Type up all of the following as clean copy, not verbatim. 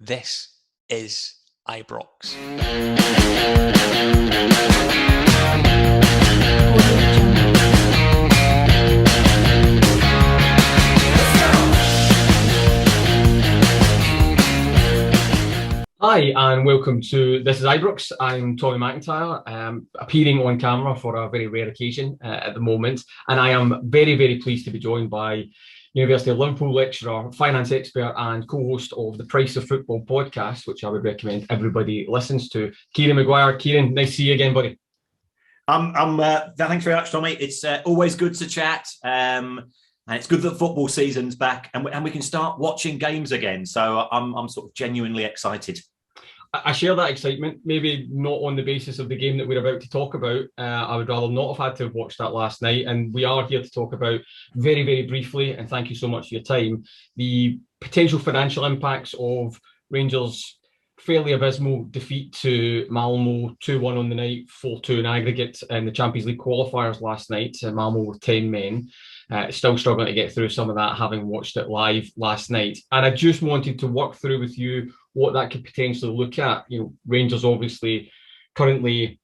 This is Ibrox. Hi and welcome to This is Ibrox. I'm Tommy McIntyre, appearing on camera for a very rare occasion at the moment, and I am very, very pleased to be joined by University of Liverpool lecturer, finance expert and co-host of the Price of Football podcast, which I would recommend everybody listens to, Kieran Maguire. Kieran, nice to see you again, buddy. Thanks very much, Tommy. It's always good to chat, and it's good that football season's back and we can start watching games again. So I'm sort of genuinely excited. I share that excitement, maybe not on the basis of the game that we're about to talk about. I would rather not have had to have watched that last night. And we are here to talk about very, very briefly, and thank you so much for your time, the potential financial impacts of Rangers' fairly abysmal defeat to Malmo, 2-1 on the night, 4-2 in aggregate in the Champions League qualifiers last night. Malmo with 10 men. Still struggling to get through some of that, having watched it live last night. And I just wanted to work through with you what that could potentially look at. Rangers obviously currently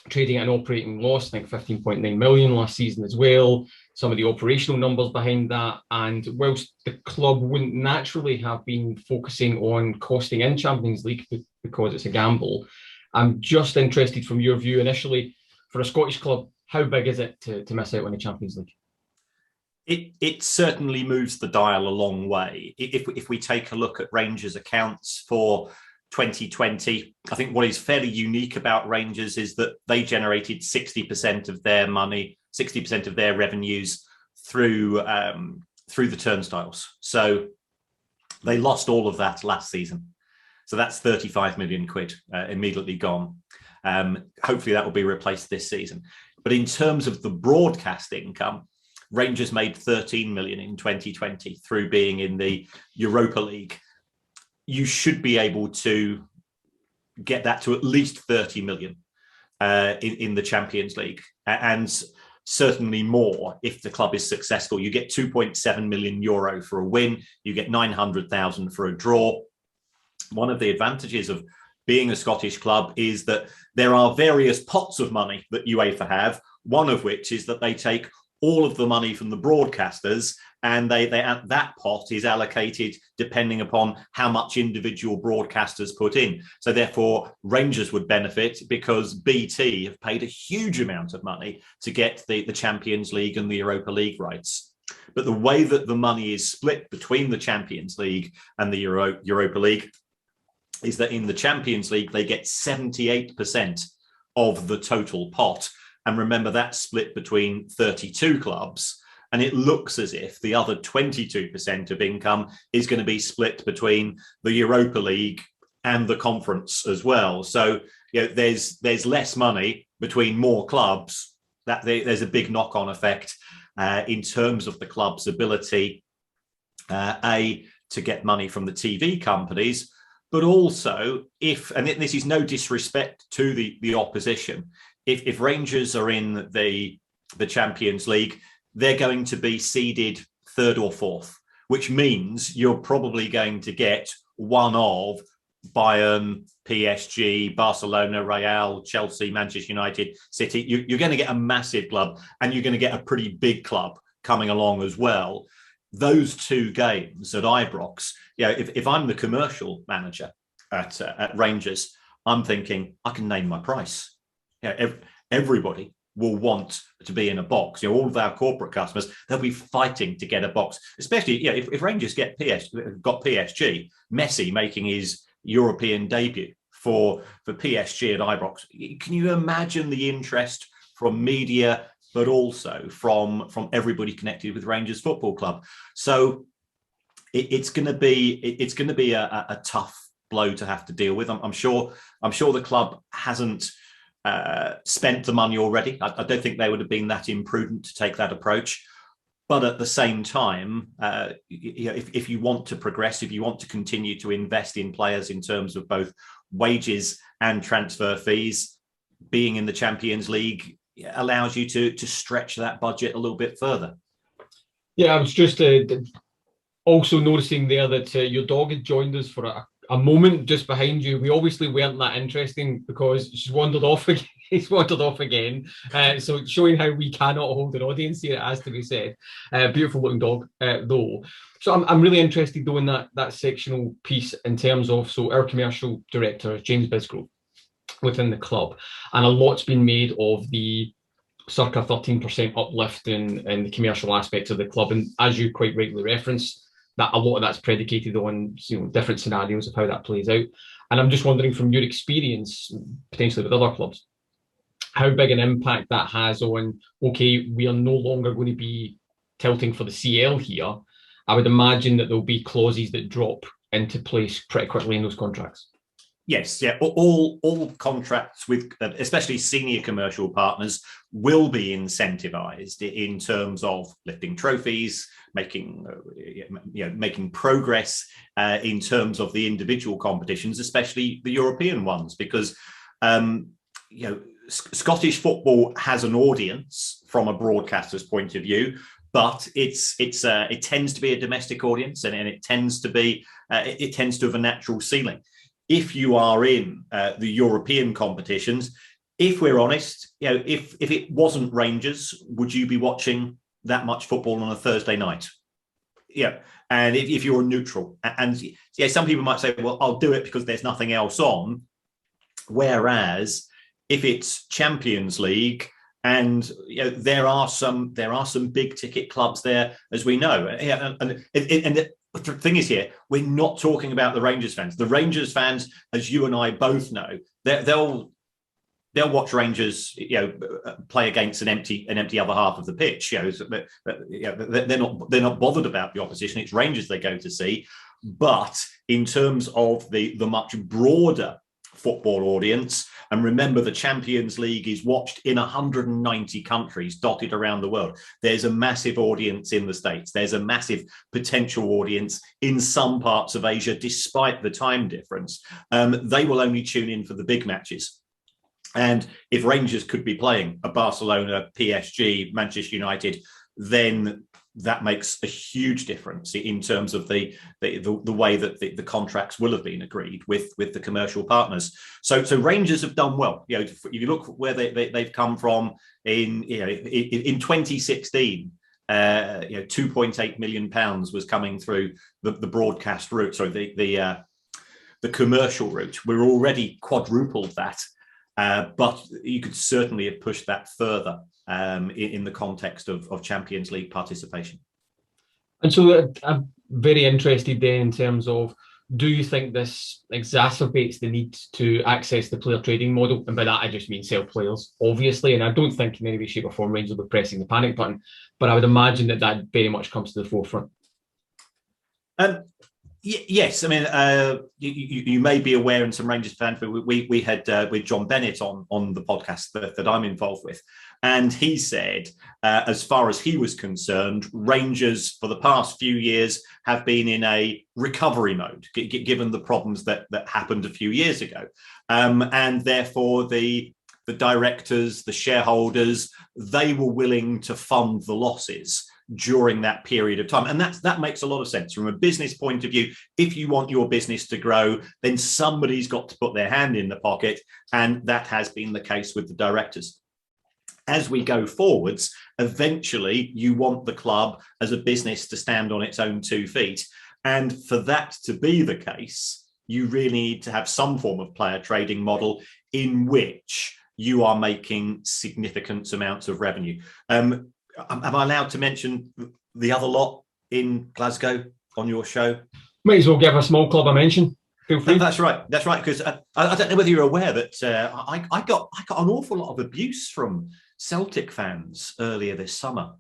trading at an operating loss, I think 15.9 million last season as well. Some of the operational numbers behind that. And whilst the club wouldn't naturally have been focusing on costing in Champions League because it's a gamble, I'm just interested from your view initially, for a Scottish club, how big is it to miss out on the Champions League? It certainly moves the dial a long way. If we take a look at Rangers' accounts for 2020, I think what is fairly unique about Rangers is that they generated 60% of their money, 60% of their revenues through the turnstiles. So they lost all of that last season. So that's 35 million quid immediately gone. Hopefully that will be replaced this season. But in terms of the broadcast income, Rangers made 13 million in 2020 through being in the Europa League. You should be able to get that to at least 30 million in the Champions League, and certainly more if the club is successful. You get 2.7 million euro for a win. You get 900,000 for a draw. One of the advantages of being a Scottish club is that there are various pots of money that UEFA have, one of which is that they take all of the money from the broadcasters, and they that pot is allocated depending upon how much individual broadcasters put in. So therefore, Rangers would benefit because BT have paid a huge amount of money to get the Champions League and the Europa League rights. But the way that the money is split between the Champions League and the Europa League is that in the Champions League, they get 78% of the total pot. And remember, that's split between 32 clubs. And it looks as if the other 22% of income is going to be split between the Europa League and the conference as well. So there's less money between more clubs. There's a big knock-on effect in terms of the club's ability, to get money from the TV companies, but also and this is no disrespect to the opposition, if Rangers are in the Champions League, they're going to be seeded third or fourth, which means you're probably going to get one of Bayern, PSG, Barcelona, Real, Chelsea, Manchester United, City. You're going to get a massive club, and you're going to get a pretty big club coming along as well. Those two games at Ibrox, if I'm the commercial manager at Rangers, I'm thinking I can name my price. Everybody will want to be in a box. All of our corporate customers, they'll be fighting to get a box, especially if Rangers got PSG, Messi making his European debut for PSG at Ibrox. Can you imagine the interest from media, but also from everybody connected with Rangers Football Club? So it's going to be a tough blow to have to deal with. I'm sure the club hasn't spent the money already. I don't think they would have been that imprudent to take that approach. But at the same time, if you want to progress, if you want to continue to invest in players in terms of both wages and transfer fees, being in the Champions League allows you to stretch that budget a little bit further. Yeah, I was just also noticing there that your dog had joined us for a a moment just behind you. We obviously weren't that interesting because she's wandered off again. He's wandered off again. So showing how we cannot hold an audience here, it has to be said. Beautiful looking dog, though. So I'm really interested though in that sectional piece in terms of, so our commercial director is James Bisgrove within the club, and a lot's been made of the circa 13% uplift in the commercial aspects of the club. And as you quite rightly referenced, that a lot of that's predicated on different scenarios of how that plays out. And I'm just wondering, from your experience potentially with other clubs, how big an impact that has on, okay, we are no longer going to be tilting for the CL here. I would imagine that there'll be clauses that drop into place pretty quickly in those contracts. Yes, yeah. All contracts with, especially senior commercial partners, will be incentivized in terms of lifting trophies, making progress in terms of the individual competitions, especially the European ones, because Scottish football has an audience from a broadcaster's point of view, but it tends to be a domestic audience, and it tends to have a natural ceiling. If you are in the European competitions, if we're honest, if it wasn't Rangers, would you be watching that much football on a Thursday night? Yeah. And if you're a neutral, and yeah, some people might say, well, I'll do it because there's nothing else on. Whereas if it's Champions League, and there are some big ticket clubs there, as we know, and the thing is here, we're not talking about the Rangers fans. The Rangers fans, as you and I both know, they'll watch Rangers, play against an empty other half of the pitch. They're not bothered about the opposition. It's Rangers they go to see. But in terms of the much broader football audience, and remember, the Champions League is watched in 190 countries dotted around the world. There's a massive audience in the States. There's a massive potential audience in some parts of Asia, despite the time difference. They will only tune in for the big matches. And if Rangers could be playing a Barcelona, PSG, Manchester United, then that makes a huge difference in terms of the way that the contracts will have been agreed with the commercial partners. So Rangers have done well. If you look where they've come from in 2016, 2.8 million pounds was coming through the broadcast route. So the commercial route. We're already quadrupled that. But you could certainly have pushed that further in the context of Champions League participation. And so I'm very interested then in terms of, do you think this exacerbates the need to access the player trading model? And by that, I just mean sell players, obviously. And I don't think in any way, shape or form Rangers will be pressing the panic button, but I would imagine that very much comes to the forefront. Yes, I mean, you may be aware, and some Rangers fans, we had with John Bennett on the podcast that I'm involved with, and he said, as far as he was concerned, Rangers for the past few years have been in a recovery mode, given the problems that happened a few years ago, and therefore the directors, the shareholders, they were willing to fund the losses during that period of time. And that makes a lot of sense from a business point of view. If you want your business to grow, then somebody's got to put their hand in the pocket. And that has been the case with the directors. As we go forwards, eventually you want the club as a business to stand on its own 2 feet. And for that to be the case, you really need to have some form of player trading model in which you are making significant amounts of revenue. Am I allowed to mention the other lot in Glasgow on your show? Might as well give a small club a mention. Feel free. That's right. Because I don't know whether you're aware that I got an awful lot of abuse from Celtic fans earlier this summer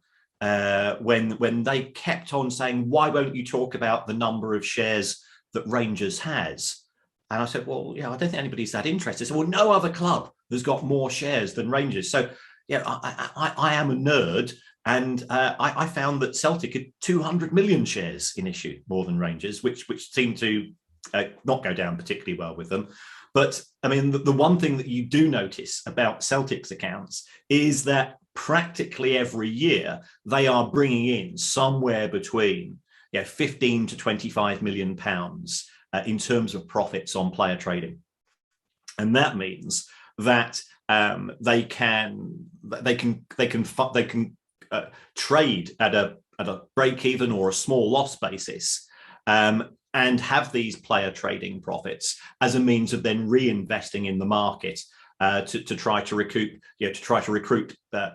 when they kept on saying, "Why won't you talk about the number of shares that Rangers has?" And I said, "Well, I don't think anybody's that interested." So, well, no other club has got more shares than Rangers. So, I am a nerd. And I found that Celtic had 200 million shares in issue, more than Rangers, which seemed to not go down particularly well with them. But I mean, the one thing that you do notice about Celtic's accounts is that practically every year they are bringing in somewhere between 15 to 25 million pounds in terms of profits on player trading. And that means that they can trade at a break even or a small loss basis, and have these player trading profits as a means of then reinvesting in the market to try to recruit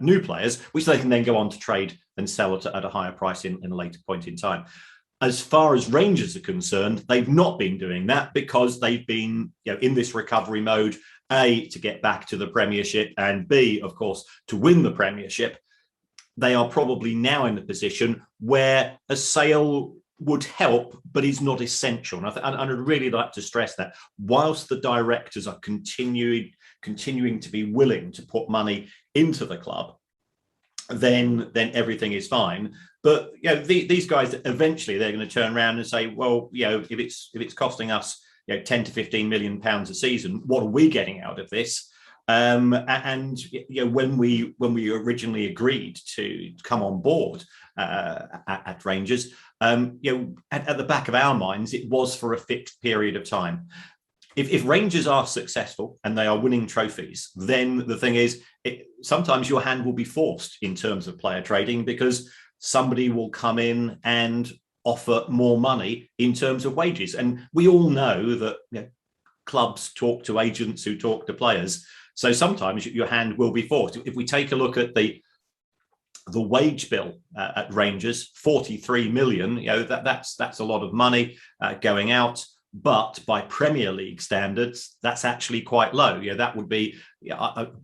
new players, which they can then go on to trade and sell at a higher price in a later point in time. As far as Rangers are concerned, they've not been doing that because they've been in this recovery mode, A, to get back to the Premiership, and B, of course, to win the Premiership. They are probably now in the position where a sale would help, but is not essential. And I'd really like to stress that whilst the directors are continuing to be willing to put money into the club, then everything is fine. But these guys, eventually they're going to turn around and say, well, if it's costing us 10 to 15 million pounds a season, what are we getting out of this? And when we originally agreed to come on board at Rangers, at the back of our minds, it was for a fixed period of time. If Rangers are successful and they are winning trophies, then the thing is, sometimes your hand will be forced in terms of player trading because somebody will come in and offer more money in terms of wages. And we all know that clubs talk to agents who talk to players. So sometimes your hand will be forced. If we take a look at the wage bill at Rangers, 43 million, that's a lot of money going out. But by Premier League standards, that's actually quite low. That would be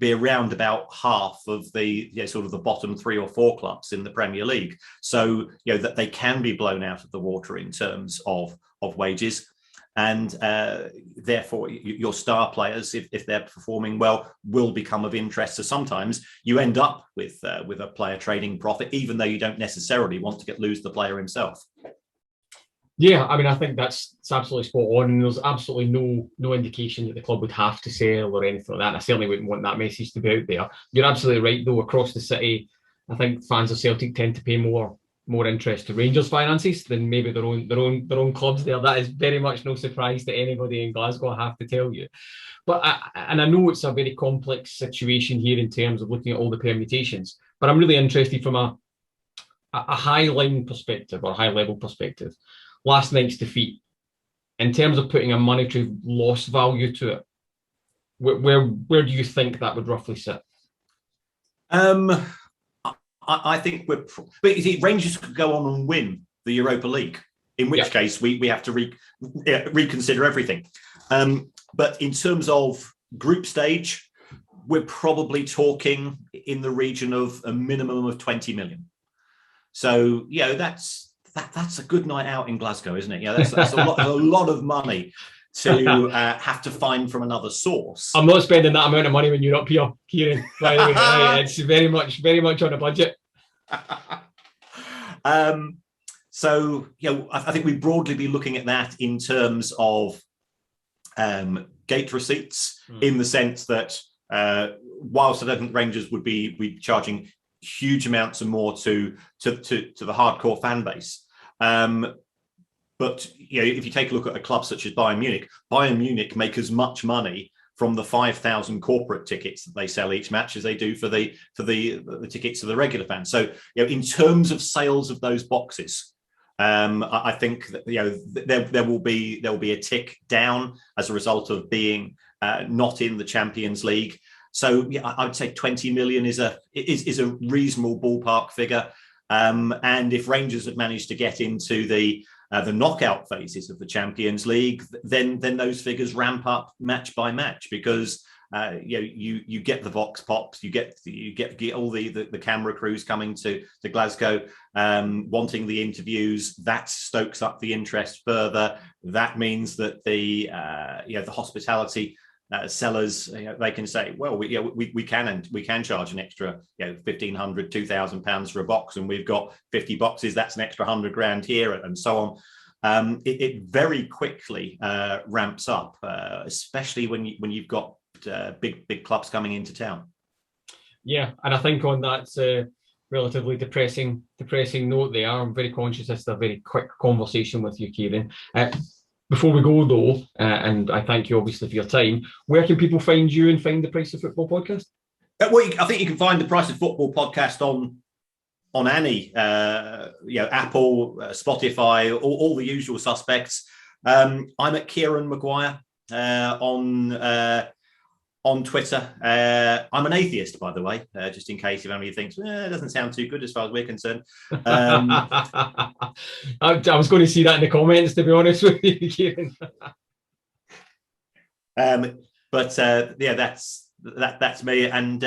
around about half of the sort of the bottom 3 or 4 clubs in the Premier League. So that they can be blown out of the water in terms of wages. And therefore, your star players, if they're performing well, will become of interest. So sometimes you end up with a player trading profit, even though you don't necessarily want to lose the player himself. Yeah, I mean, I think that's absolutely spot on, and there's absolutely no indication that the club would have to sell or anything like that. And I certainly wouldn't want that message to be out there. You're absolutely right, though. Across the city, I think fans of Celtic tend to pay more interest to Rangers finances than maybe their own clubs there. That is very much no surprise to anybody in Glasgow, I have to tell you. But I know it's a very complex situation here in terms of looking at all the permutations. But I'm really interested from a high line perspective or high level perspective. Last night's defeat, in terms of putting a monetary loss value to it, where do you think that would roughly sit? I think but you see, Rangers could go on and win the Europa League, in which case we have to reconsider everything. But in terms of group stage, we're probably talking in the region of a minimum of 20 million. So that's a good night out in Glasgow, isn't it? That's a lot of money to have to find from another source. I'm not spending that amount of money when you're up here, Kieran. By the way, it's very much on a budget. So I think we'd broadly be looking at that in terms of gate receipts, in the sense that whilst I don't think Rangers would be charging huge amounts and more to the hardcore fan base. But if you take a look at a club such as Bayern Munich make as much money from the 5,000 corporate tickets that they sell each match as they do for the tickets of the regular fans. So in terms of sales of those boxes, I think that there will be a tick down as a result of being not in the Champions League. So I would say 20 million is a reasonable ballpark figure. And if Rangers have managed to get into the knockout phases of the Champions League, then those figures ramp up match by match, because you get the vox pops, you get all the camera crews coming to Glasgow, wanting the interviews. That stokes up the interest further. That means that the hospitality sellers, they can say, well, we can charge an extra £1,500, £2,000 for a box, and we've got 50 boxes. That's an extra £100,000 here, and so on. It very quickly ramps up, especially when you've got big clubs coming into town. Yeah, and I think on that relatively depressing note there, I'm very conscious this is a very quick conversation with you, Kieran. Before we go though, and I thank you obviously for your time, where can people find you and find the Price of Football podcast? Well, I think you can find the Price of Football podcast on any, Apple, Spotify, all the usual suspects. I'm at Kieran Maguire on Twitter. I'm an atheist, by the way, just in case if anybody thinks, it doesn't sound too good as far as we're concerned. I was going to see that in the comments, to be honest with you, Kieran. That's me, and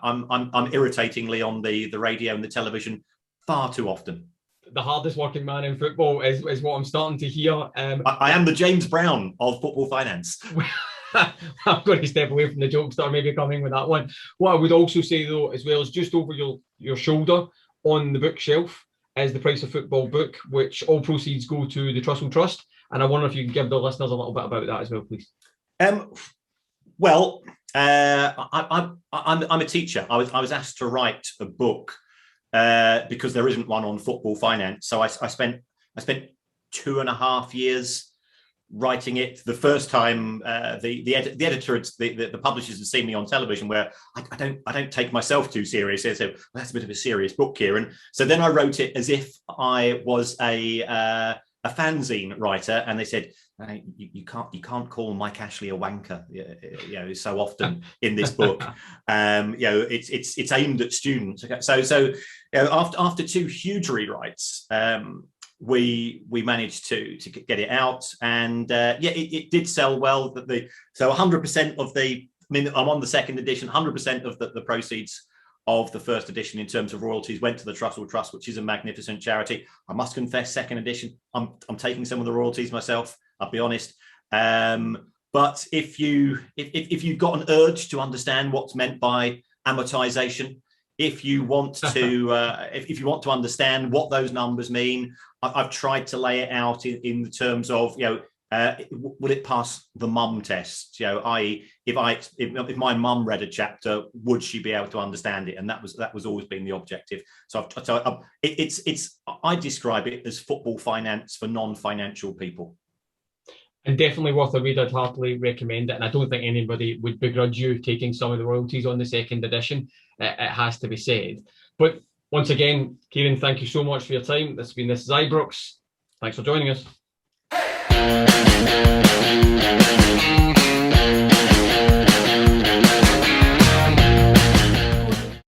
I'm irritatingly on the radio and the television far too often. The hardest working man in football is what I'm starting to hear. I am the James Brown of football finance. I'm going to step away from the jokes that are maybe coming with that one. What I would also say, though, as well, is just over your shoulder on the bookshelf is the Price of Football book, which all proceeds go to the Trussell Trust. And I wonder if you can give the listeners a little bit about that as well, please. I'm a teacher. I was asked to write a book because there isn't one on football finance. So I spent 2.5 years writing it. The first time the editor, the publishers had seen me on television, where I don't take myself too seriously. They said, well, that's a bit of a serious book, Kieran. So then I wrote it as if I was a fanzine writer, and they said, you can't call Mike Ashley a wanker, so often in this book. It's aimed at students. Okay, so after 2 huge rewrites, we managed to get it out, and it did sell well. So 100% of I'm on the second edition. 100% of the proceeds of the first edition in terms of royalties went to the Trussell Trust, which is a magnificent charity. I must confess, second edition, I'm taking some of the royalties myself, I'll be honest. But if you've got an urge to understand what's meant by amortization, if you want to understand what those numbers mean, I've tried to lay it out in the terms of, will it pass the mum test? I.e., if my mum read a chapter, would she be able to understand it? And that was always been the objective. I describe it as football finance for non-financial people. And definitely worth a read. I'd heartily recommend it. And I don't think anybody would begrudge you taking some of the royalties on the second edition. It has to be said. But once again, Kieran, thank you so much for your time. This is Ibrox. Thanks for joining us.